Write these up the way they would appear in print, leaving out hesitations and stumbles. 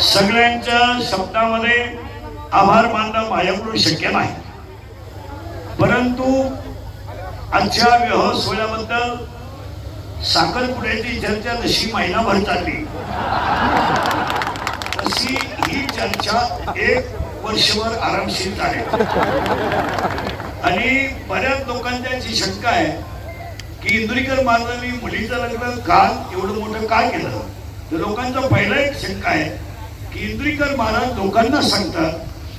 सगळ्यांच्या शब्दामध्ये आभार मानणं माझ्याकडून शक्य नाही, परंतु आजच्या विवाह सोहळ्याबद्दल साखरपुड्याची चर्चा जशी महिनाभर चालली तशी ही चर्चा एक वर्षभर आरामशीर चालेल. आणि बऱ्याच लोकांची अशी शंका आहे की इंदुरीकर महाराजांनी मुलीचं लग्न का एवढं मोठं का केलं. तर लोकांचा पहिला एक शंका आहे की इंदुरीकर महाराज लोकांना सांगतात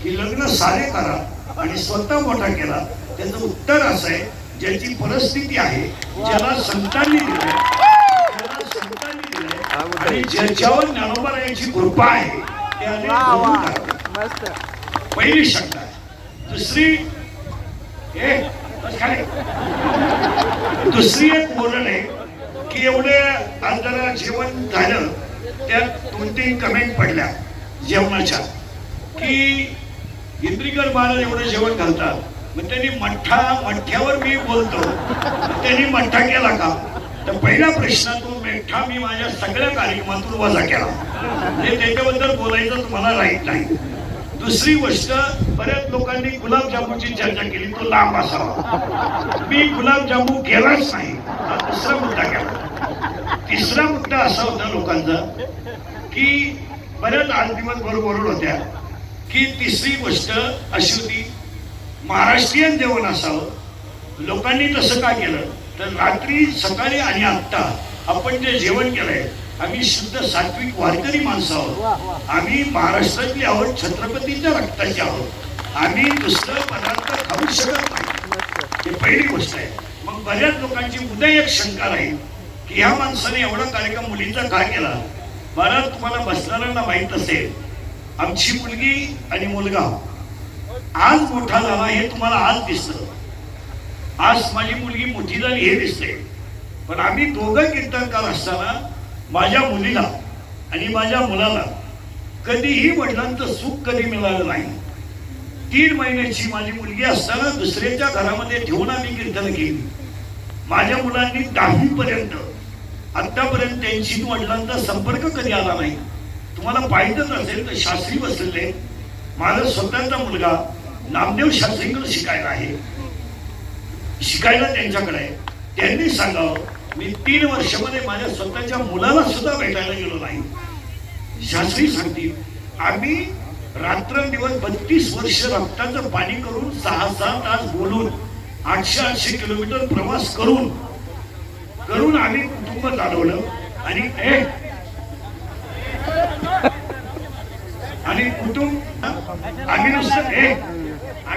की लग्न सारे करा आणि स्वतः मोठा केला. त्याचं उत्तर असं आहे, ज्याची परिस्थिती आहे, ज्याला संतांनी दिलंय, आणि ज्याच्यावर ज्ञानोबा याची कृपा आहे त्याने पहिली शंका आहे. दुसरी एक बोलण आहे की एवढे आज जरा जेवण झालं त्यात 2-3 कमेंट पडल्या जेवणाच्या की इंद्रिकर महाराज एवढं जेवण घालतात, मग त्यांनी मठ्ठ्यावर मी बोलतो, त्यांनी मठ्ठा केला का. तर पहिल्या प्रश्नातून मठ्ठा मी माझ्या सगळ्या कार्यक्रमातून वजा केला, म्हणजे त्याच्याबद्दल बोलायचं तुम्हाला राईट नाही. दुसरी गोष्ट, बऱ्याच लोकांनी गुलाबजामुनची चर्चा केली, तो लांब असावा. मी गुलाबजामुन केलाच नाही, हा दुसरा मुद्दा केला. तिसरा मुद्दा असा होता लोकांचा की बऱ्याच आज दिवस बरोबर होत्या की तिसरी गोष्ट अशी होती, महाराष्ट्रीयन जेवण असावं. लोकांनी तसं काय केलं तर रात्री, सकाळी आणि आत्ता आपण जे जेवण केलंय, आम्ही शुद्ध सात्विक वारकरी माणसं आहोत. आम्ही महाराष्ट्रातली आहोत, छत्रपतीच्या रक्ताचे आहोत. आम्ही दुसरं पदार्थ खाऊ शकत नाही, ही पहिली गोष्ट आहे. मग बऱ्याच लोकांची उद्या एक शंका राहील की ह्या माणसाने एवढा कार्यक्रम मुलींचा का केला. मला तुम्हाला बसणाऱ्यांना माहीत असेल, आमची मुलगी आणि मुलगा आज मोठा झाला हे तुम्हाला आज दिसतं. आज माझी मुलगी मोठी झाली हे दिसते, पण आम्ही दोघं कीर्तनकार असताना माझ्या मुलीला आणि माझ्या मुलाला कधीही वडिलांचं सुख कधी मिळालं नाही. 3 महिन्याची माझी मुलगी असताना दुसऱ्याच्या घरामध्ये ठेवून आम्ही कीर्तन केली. माझ्या मुलांनी 10वी पर्यंत आतापर्यंत त्यांची वडिलांचा संपर्क कधी आला नाही. तुम्हाला पाहिजेच असेल तर शास्त्री बसलेले, माझा स्वतःचा मुलगा नामदेव शास्त्रींकडे शिकायला आहे, शिकायला त्यांच्याकडे आहे. त्यांनी सांगावं, मी 3 वर्षामध्ये माझ्या स्वतःच्या मुलाला सुद्धा भेटायला गेलो नाही. शास्त्री सांगतील, आम्ही रात्रंदिवस 32 वर्ष रक्ताचं पाणी करून 6-7 तास बोलून 800 किलोमीटर प्रवास करून आम्ही कुटुंब चालवलं. आणि कुटुंब आम्ही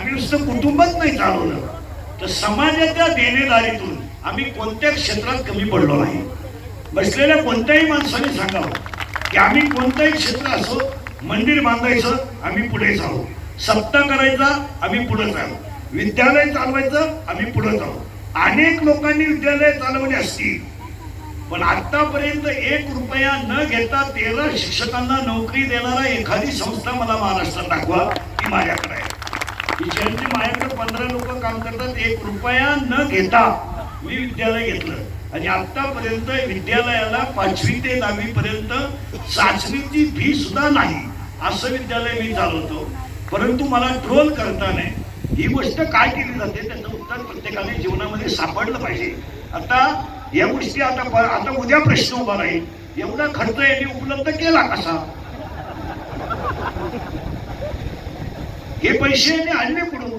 नुसतं कुटुंबच नाही चालवलं, तर समाजाच्या देणेदारीतून आम्ही कोणत्या क्षेत्रात कमी पडलो नाही. बसलेल्या कोणत्याही माणसाने सांगावं की आम्ही कोणत्याही क्षेत्र असो, मंदिर बांधायचं आम्ही पुढे जाऊ, सप्ताह करायचा आम्ही पुढे जाऊ, विद्यालय चालवायचं आम्ही पुढे जाऊ. अनेक लोकांनी विद्यालय चालवली असतील, पण आतापर्यंत 1 रुपया न घेता 13 शिक्षकांना नोकरी देणारा एखादी संस्था मला महाराष्ट्रात दाखवा, ती माझ्याकडे आहे. ज्यांची माझ्याकडे 15 लोक काम करतात, 1 रुपया न घेता मी विद्यालय घेतलं आणि आतापर्यंत विद्यालयाला 5वी ते 10वी पर्यंत चाचणीची फी सुद्धा नाही असं विद्यालय मी चालवतो. परंतु मला ट्रोल करताना ही गोष्ट काय केली जाते त्याचं उत्तर प्रत्येकाने जीवनामध्ये सापडलं पाहिजे. आता या गोष्टी आता उद्या प्रश्न उभा राहील, एवढा खर्च यांनी उपलब्ध केला कसा, हे पैसे आणले कुठून.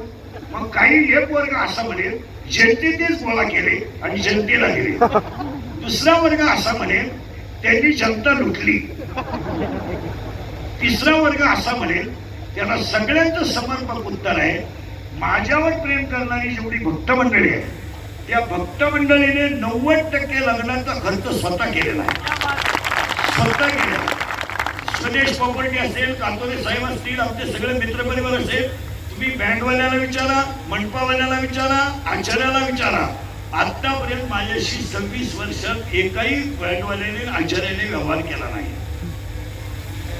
मग काही एक वर्ग असा म्हणेल जनतेनेच गोळा केले आणि जनतेला दिले, दुसरा वर्ग असा म्हणेल त्यांनी जनता लुटली, तिसरा वर्ग असा म्हणेल त्याला सगळ्यांचं समर्पक उत्तर आहे, माझ्यावर प्रेम करणारी जेवढी भक्त मंडळी आहे त्या भक्त मंडळीने 90% लग्नाचा खर्च स्वतः केलेला आहे. स्वदेश प्रॉपर्टी असेल, कातोरे साहेब असतील, आमचे सगळे मित्रपरिवार असेल, तुम्ही बँडवाल्याला विचारा, मंडपावाल्याला विचारा, आचार्याला विचारा, आतापर्यंत माझ्याशी 26 वर्षात एकाही बँडवाल्याने आचार्याने व्यवहार केला नाही.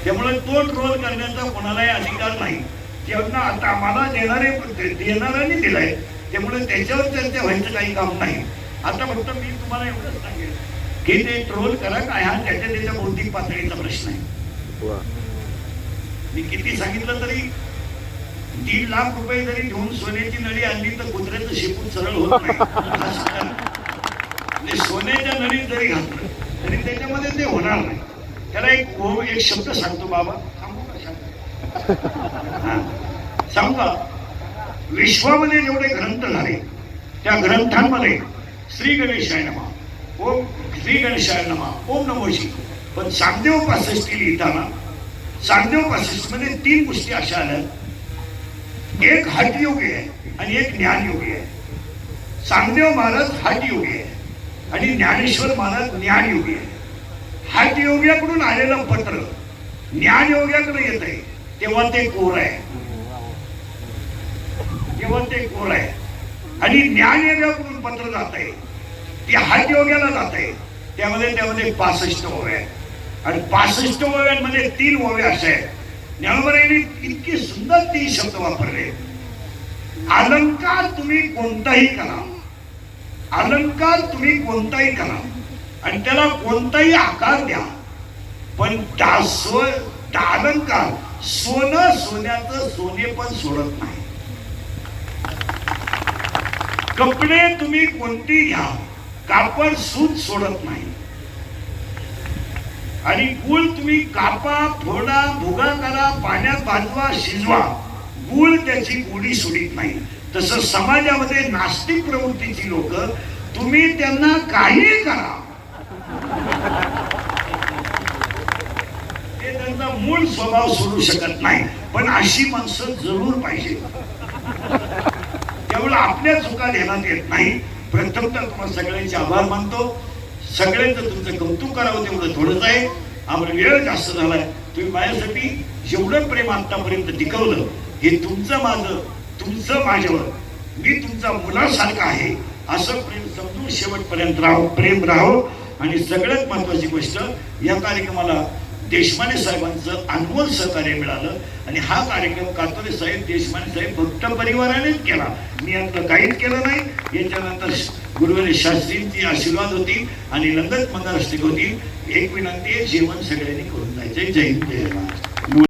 त्यामुळे तो ट्रोल करण्याचा कोणालाही अधिकार नाही. त्यांना आता आम्हाला देणाऱ्यांनी दिलाय, त्यामुळे त्याच्यावर चर्चा व्हायचं काही काम नाही. आता फक्त मी तुम्हाला एवढंच सांगेन की ते ट्रोल करा काय, हा त्याच्या बौद्धिक पातळीचा प्रश्न आहे. मी किती सांगितलं तरी 3 लाख रुपये जरी घेऊन सोन्याची नळी आणली तर कुत्र्याचं शेपूट सरळ होत नाही. म्हणजे सोन्याच्या नळीत जरी घातलं तरी त्याच्यामध्ये ते होणार नाही. त्याला एक शब्द सांगतो बाबा, सांगू का? सांगू का? विश्वामध्ये जेवढे ग्रंथ झाले त्या ग्रंथांमध्ये श्री गणेशाय नमः, ओम श्री गणेशाय नमः, ओम नमो शिवाय. पण चांगदेव 65 लिहिताना चांगदेव 65 मध्ये 3 गोष्टी अशा आल्या, एक हठयोगी आहे आणि एक ज्ञानयोगी आहे. चांगदेव महाराज हठयोगी आहे आणि ज्ञानेश्वर महाराज ज्ञानयोगी आहे. हठयोग्याकडून आलेलं पत्र ज्ञानयोग्याकडे येत आहे तेव्हा ते कोर आहे, तेव्हा ते कोर आहे. आणि ज्ञानयोग्याकडून पत्र जात आहे ते हठयोग्याला जात आहे, त्यामध्ये 65 ओव्या आहेत आणि 65 ओव्यांमध्ये 3 ओव्या अशा आहेत. ज्ञानोबाईंनी इतके सुंदर 3 शब्द वापरले. अलंकार तुम्ही कोणताही करा, अलंकार तुम्ही कोणताही करा आणि त्याला कोणताही आकार द्या, पण अलंकार सोनं सोन्याचं सोने पण सोडत नाही. कपडे तुम्ही कोणती घ्या, कापड सूत सोडत नाही. आणि गुळ तुम्ही कापा, फोडा, भुगा करा, पाण्यात भाजवा, शिजवा, गुळ त्याची गोडी सोडित नाही. तसं समाजामध्ये नास्तिक प्रवृत्तीची लोक, तुम्ही त्यांना काही करा, ते त्यांचा मूळ स्वभाव सोडू शकत नाही. पण अशी माणसं जरूर पाहिजे. त्यामुळे आपल्या चुका ध्यानात येत नाही. प्रथमतः तुम्हाला सगळ्यांचे आभार मानतो. सगळ्यांचं तुमचं कौतुक करावं तेवढं थोडंच आहे. आम्हाला वेळ जास्त झालाय. तुम्ही माझ्यासाठी जेवढं प्रेम आतापर्यंत टिकवलं, हे तुमचं माझं, तुमचं माझ्यावर, मी तुमचा मुलासारखा आहे असं प्रेम समजून शेवटपर्यंत प्रेम राहो. आणि सगळ्यात महत्वाची गोष्ट, या कार्यक्रमाला देशमाने साहेबांचं अनमोल सहकार्य मिळालं. आणि हा कार्यक्रम कातोरे साहेब, देशमाने साहेब भक्त परिवारानेच केला. मी यातलं काहीच केलं नाही. याच्यानंतर गुरुवारी शास्त्रींची आशीर्वाद होती आणि लंगत मंगलाष्टक होती. एक विनंती आहे, जेवण सगळ्यांनी करून जायचे. जय हिंद, जय महाराष्ट्र.